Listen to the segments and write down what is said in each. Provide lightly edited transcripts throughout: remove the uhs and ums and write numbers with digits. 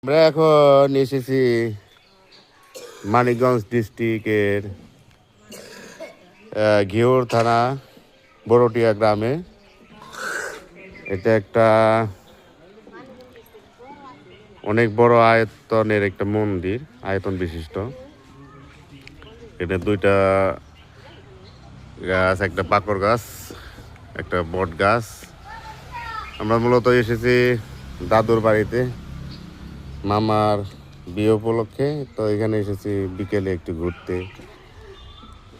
আমরা এখন এসেছি মানিকগঞ্জ ডিস্ট্রিক্টের ঘিওর থানা বড়টিয়া গ্রামে। এটা একটা অনেক বড় আয়তনের একটা মন্দির, আয়তন বিশিষ্ট। এটা দুইটা গাছ, একটা পাকর গাছ, একটা বট গাছ। আমরা মূলত এসেছি দাদুর বাড়িতে মামার বিয়ে উপলক্ষে। তো এখানে এসেছি বিকেলে একটু ঘুরতে।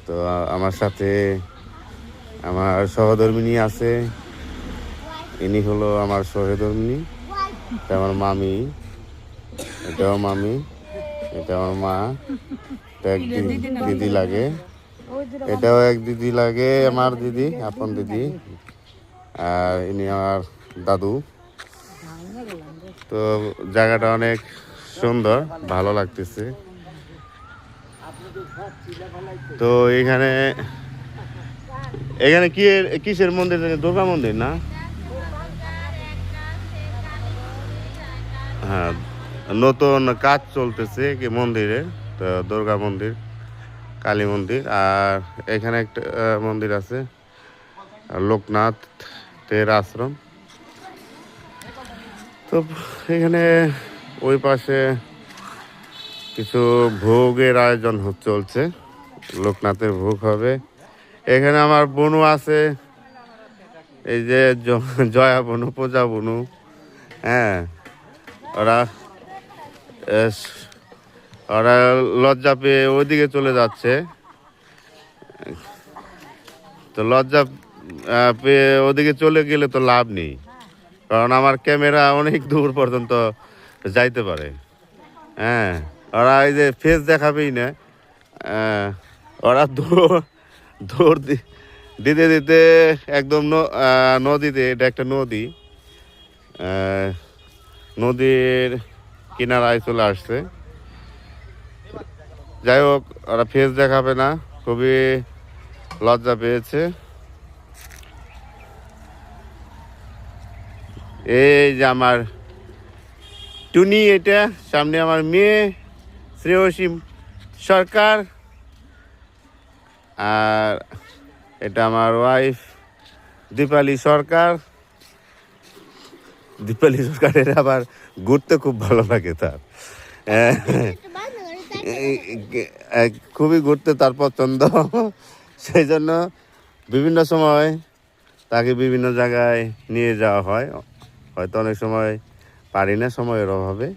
তো আমার সাথে আমার সহধর্মিণী আছে, ইনি হলো আমার সহধর্মিণী। এটা আমার মামি, এটাও মামি, এটা আমার মা, এটা এক দিদি লাগে, এটাও এক দিদি লাগে, আমার দিদি, আপন দিদি। আর ইনি আমার দাদু। তো জায়গাটা অনেক সুন্দর, ভালো লাগতেছে। তো এখানে এখানে কি কিসের মন্দির? দুর্গা মন্দির না? হ্যাঁ, নতুন কাজ চলতেছে কি মন্দিরে। তো দুর্গা মন্দির, কালী মন্দির, আর এখানে একটা মন্দির আছে লোকনাথের আশ্রম। তো এখানে ওই পাশে কিছু ভোগের আয়োজন চলছে, লোকনাথের ভোগ হবে। এখানে আমার বনু আছে, এই যে জয়া বনু, পূজা বনু। হ্যাঁ, ওরা ওরা লজ্জা পেয়ে ওইদিকে চলে যাচ্ছে। তো লজ্জা পেয়ে ওদিকে চলে গেলে তো লাভ নেই, কারণ আমার ক্যামেরা অনেক দূর পর্যন্ত যাইতে পারে। হ্যাঁ, ওরা এই যে ফেস দেখাবেই না, ওরা দৌড় দিতে দিতে একদম নদীতে, এটা একটা নদী, নদীর কিনারায় চলে আসছে। যাই হোক, ওরা ফেস দেখাবে না, খুবই লজ্জা পেয়েছে। এই যে আমার টুনি, এটা সামনে আমার মেয়ে শ্রেয়সী সরকার, আর এটা আমার ওয়াইফ দীপালি সরকার। দীপালি সরকারের আবার ঘুরতে খুব ভালো লাগে তার, খুবই ঘুরতে তার পছন্দ। সেই জন্য বিভিন্ন সময় তাকে বিভিন্ন জায়গায় নিয়ে যাওয়া হয়। হয়তো অনেক সময় পারি না সময়ের অভাবে।